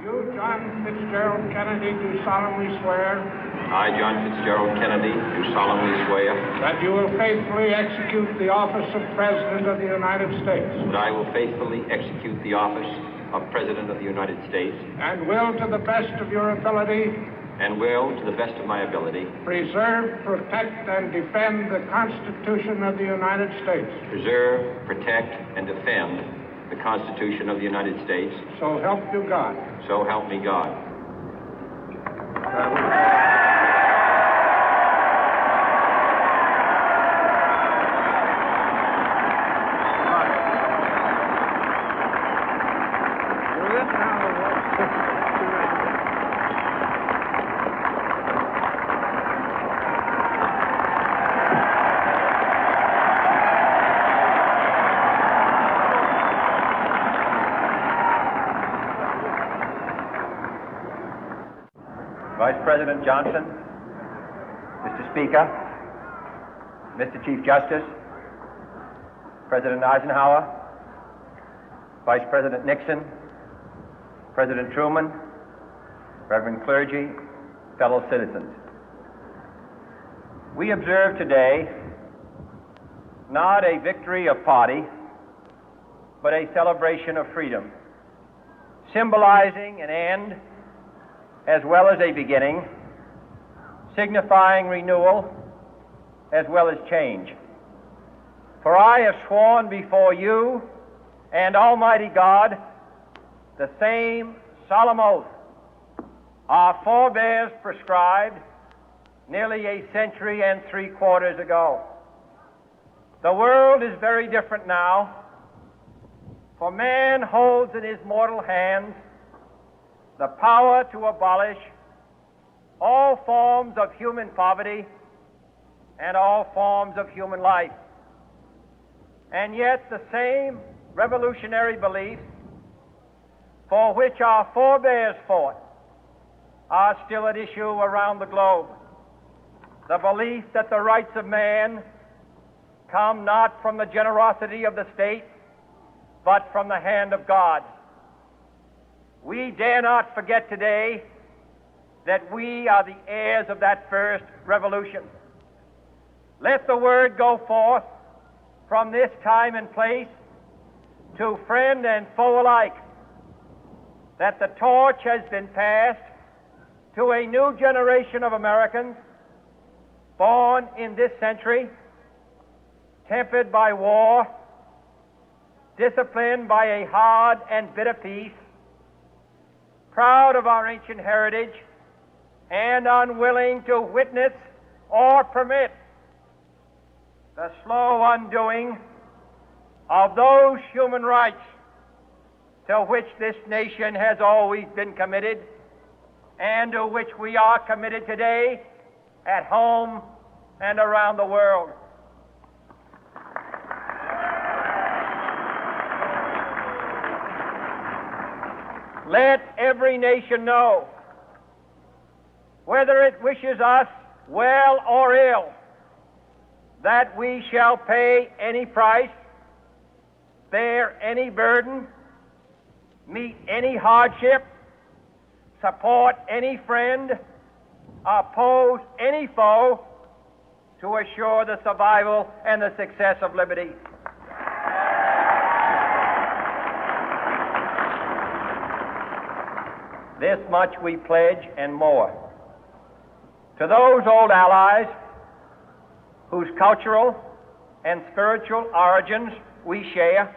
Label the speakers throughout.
Speaker 1: You, John Fitzgerald Kennedy, do solemnly swear.
Speaker 2: I, John Fitzgerald Kennedy, do solemnly swear.
Speaker 1: That you will faithfully execute the office of President of the United States.
Speaker 2: That I will faithfully execute the office of President of the United States.
Speaker 1: And will, to the best of your ability.
Speaker 2: And will, to the best of my ability.
Speaker 1: Preserve, protect, and defend the Constitution of the United States.
Speaker 2: Preserve, protect, and defend the Constitution of the United States.
Speaker 1: So help you God.
Speaker 2: So help me God.
Speaker 3: Vice President Johnson, Mr. Speaker, Mr. Chief Justice, President Eisenhower, Vice President Nixon, President Truman, Reverend clergy, fellow citizens. We observe today not a victory of party, but a celebration of freedom, symbolizing an end as well as a beginning, signifying renewal as well as change. For I have sworn before you and Almighty God the same solemn oath our forebears prescribed nearly a century and 3/4 ago. The world is very different now, for man holds in his mortal hands the power to abolish all forms of human poverty and all forms of human life. And yet the same revolutionary beliefs for which our forebears fought are still at issue around the globe. The belief that the rights of man come not from the generosity of the state, but from the hand of God. We dare not forget today that we are the heirs of that first revolution. Let the word go forth from this time and place to friend and foe alike that the torch has been passed to a new generation of Americans born in this century, tempered by war, disciplined by a hard and bitter peace, proud of our ancient heritage, and unwilling to witness or permit the slow undoing of those human rights to which this nation has always been committed and to which we are committed today at home and around the world. Let every nation know, whether it wishes us well or ill, that we shall pay any price, bear any burden, meet any hardship, support any friend, oppose any foe to assure the survival and the success of liberty. This much we pledge and more. To those old allies whose cultural and spiritual origins we share,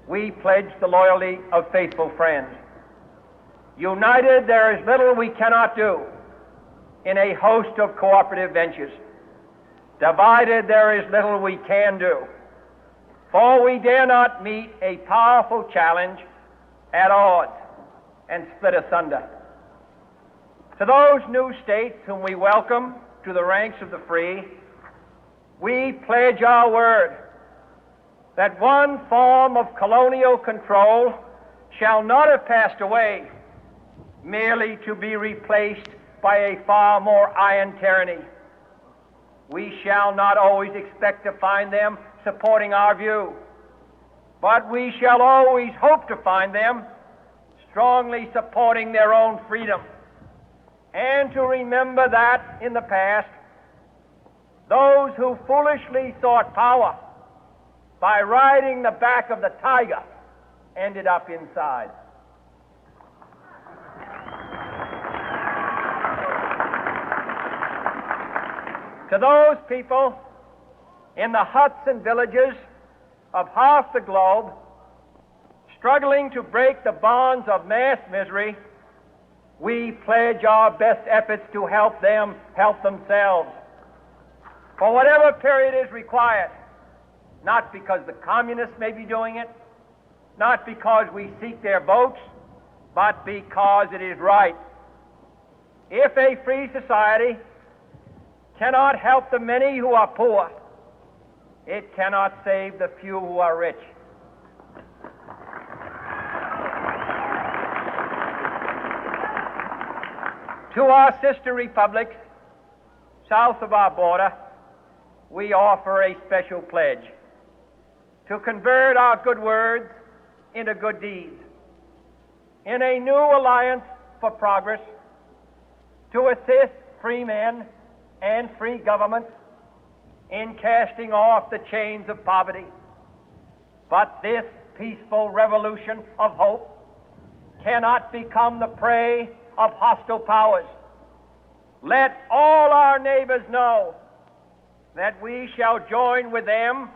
Speaker 3: we pledge the loyalty of faithful friends. United, there is little we cannot do in a host of cooperative ventures. Divided, there is little we can do, for we dare not meet a powerful challenge at odds and split asunder. To those new states whom we welcome to the ranks of the free, we pledge our word that one form of colonial control shall not have passed away, merely to be replaced by a far more iron tyranny. We shall not always expect to find them supporting our view, but we shall always hope to find them strongly supporting their own freedom, and to remember that in the past, those who foolishly sought power by riding the back of the tiger ended up inside. To those people in the huts and villages of half the globe struggling to break the bonds of mass misery, we pledge our best efforts to help them help themselves for whatever period is required, not because the communists may be doing it, not because we seek their votes, but because it is right. If a free society cannot help the many who are poor, it cannot save the few who are rich. To our sister republics south of our border, we offer a special pledge to convert our good words into good deeds, in a new alliance for progress, to assist free men and free governments in casting off the chains of poverty. But this peaceful revolution of hope cannot become the prey of hostile powers. Let all our neighbors know that we shall join with them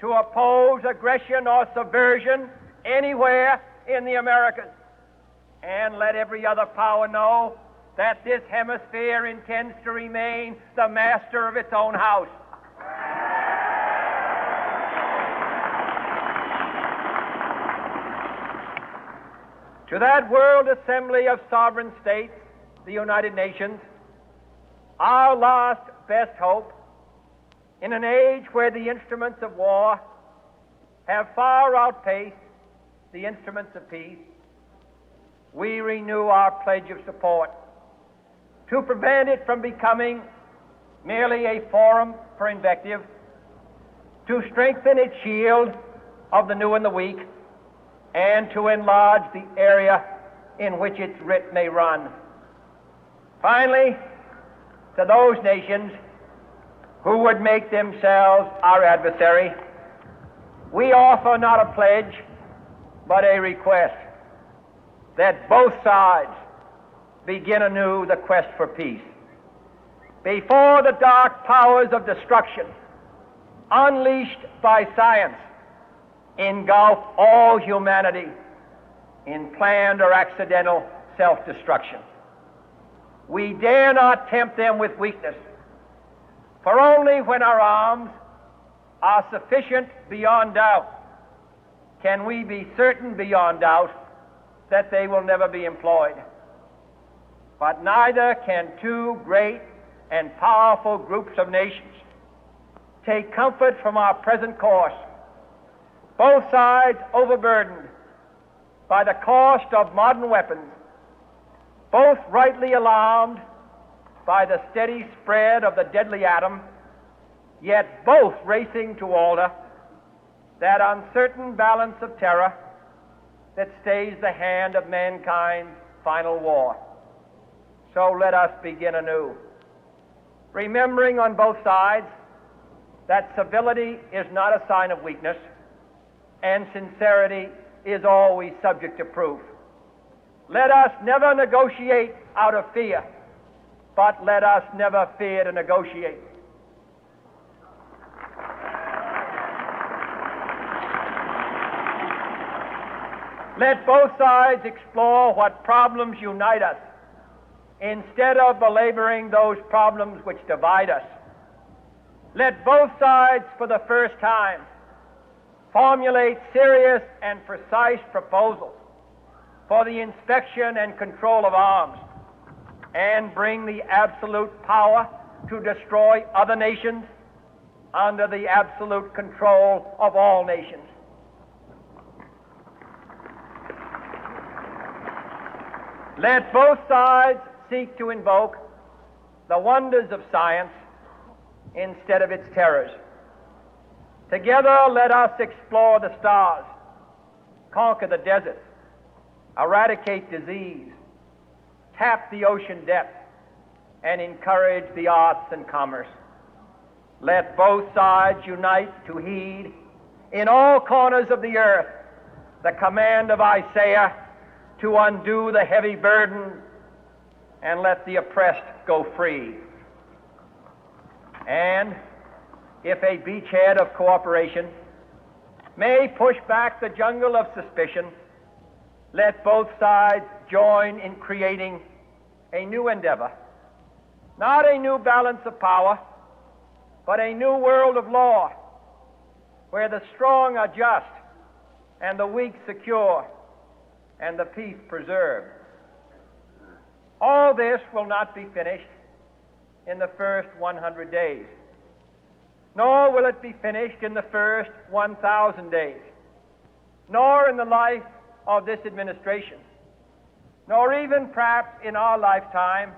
Speaker 3: to oppose aggression or subversion anywhere in the Americas. And let every other power know that this hemisphere intends to remain the master of its own house. To that World Assembly of Sovereign States, the United Nations, our last best hope, in an age where the instruments of war have far outpaced the instruments of peace, we renew our pledge of support to prevent it from becoming merely a forum for invective, to strengthen its shield of the new and the weak, and to enlarge the area in which its writ may run. Finally, to those nations who would make themselves our adversary, we offer not a pledge, but a request that both sides begin anew the quest for peace. Before the dark powers of destruction, unleashed by science, engulf all humanity in planned or accidental self-destruction, we dare not tempt them with weakness, for only when our arms are sufficient beyond doubt can we be certain beyond doubt that they will never be employed. But neither can two great and powerful groups of nations take comfort from our present course, both sides overburdened by the cost of modern weapons, both rightly alarmed by the steady spread of the deadly atom, yet both racing to alter that uncertain balance of terror that stays the hand of mankind's final war. So let us begin anew, remembering on both sides that civility is not a sign of weakness, and sincerity is always subject to proof. Let us never negotiate out of fear, but let us never fear to negotiate. Let both sides explore what problems unite us, instead of belaboring those problems which divide us. Let both sides, for the first time, formulate serious and precise proposals for the inspection and control of arms, and bring the absolute power to destroy other nations under the absolute control of all nations. Let both sides seek to invoke the wonders of science instead of its terrors. Together, let us explore the stars, conquer the deserts, eradicate disease, tap the ocean depth, and encourage the arts and commerce. Let both sides unite to heed in all corners of the earth the command of Isaiah to undo the heavy burden and let the oppressed go free. And if a beachhead of cooperation may push back the jungle of suspicion, let both sides join in creating a new endeavor, not a new balance of power, but a new world of law, where the strong are just and the weak secure and the peace preserved. All this will not be finished in the first 100 days, nor will it be finished in the first 1,000 days, nor in the life of this administration, nor even perhaps in our lifetime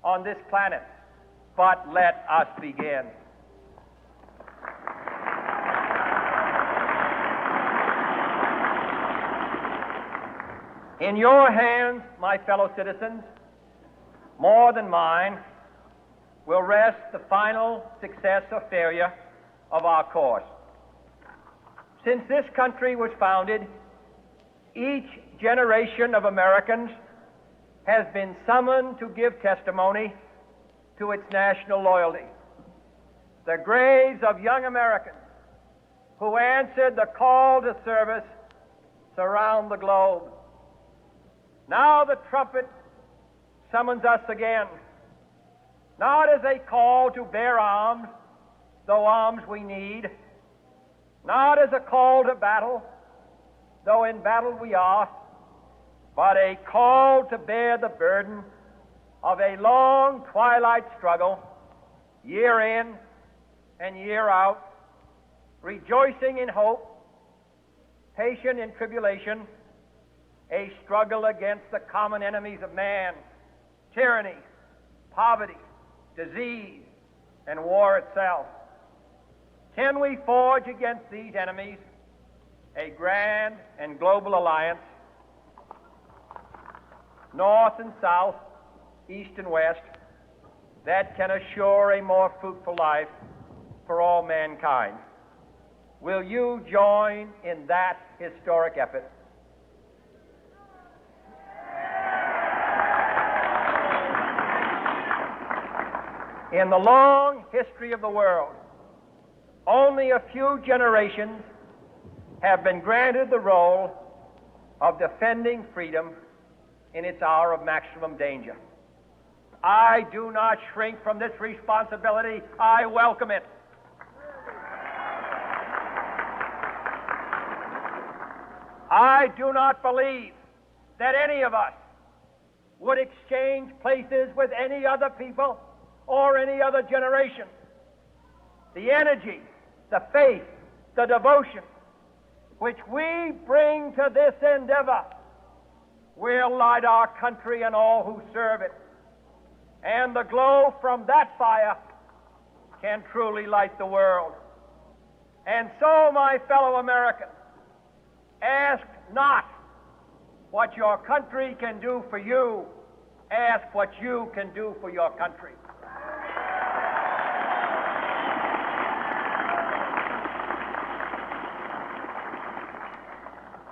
Speaker 3: on this planet. But let us begin. In your hands, my fellow citizens, more than mine, will rest the final success or failure of our course. Since this country was founded, each generation of Americans has been summoned to give testimony to its national loyalty. The graves of young Americans who answered the call to service surround the globe. Now the trumpet summons us again, not as a call to bear arms, though arms we need, not as a call to battle, though in battle we are, but a call to bear the burden of a long twilight struggle, year in and year out, rejoicing in hope, patient in tribulation, a struggle against the common enemies of man, tyranny, poverty, disease, and war itself. Can we forge against these enemies a grand and global alliance, north and south, east and west, that can assure a more fruitful life for all mankind? Will you join in that historic effort? In the long history of the world, only a few generations have been granted the role of defending freedom in its hour of maximum danger. I do not shrink from this responsibility. I welcome it. I do not believe that any of us would exchange places with any other people or any other generation. The energy, the faith, the devotion which we bring to this endeavor will light our country and all who serve it. And the glow from that fire can truly light the world. And so, my fellow Americans, ask not what your country can do for you. Ask what you can do for your country.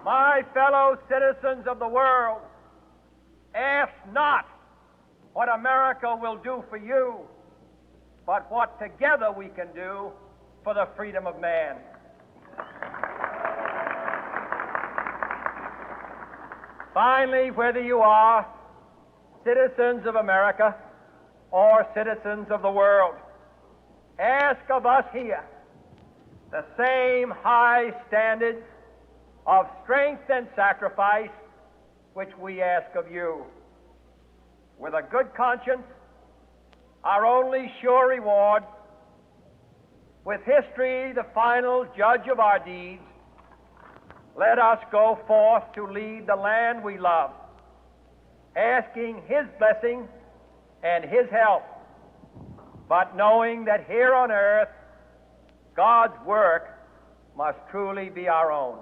Speaker 3: My fellow citizens of the world, ask not what America will do for you, but what together we can do for the freedom of man. Finally, whether you are citizens of America or citizens of the world, ask of us here the same high standards of strength and sacrifice which we ask of you. With a good conscience, our only sure reward, with history the final judge of our deeds, let us go forth to lead the land we love, asking His blessing and His help, but knowing that here on earth God's work must truly be our own.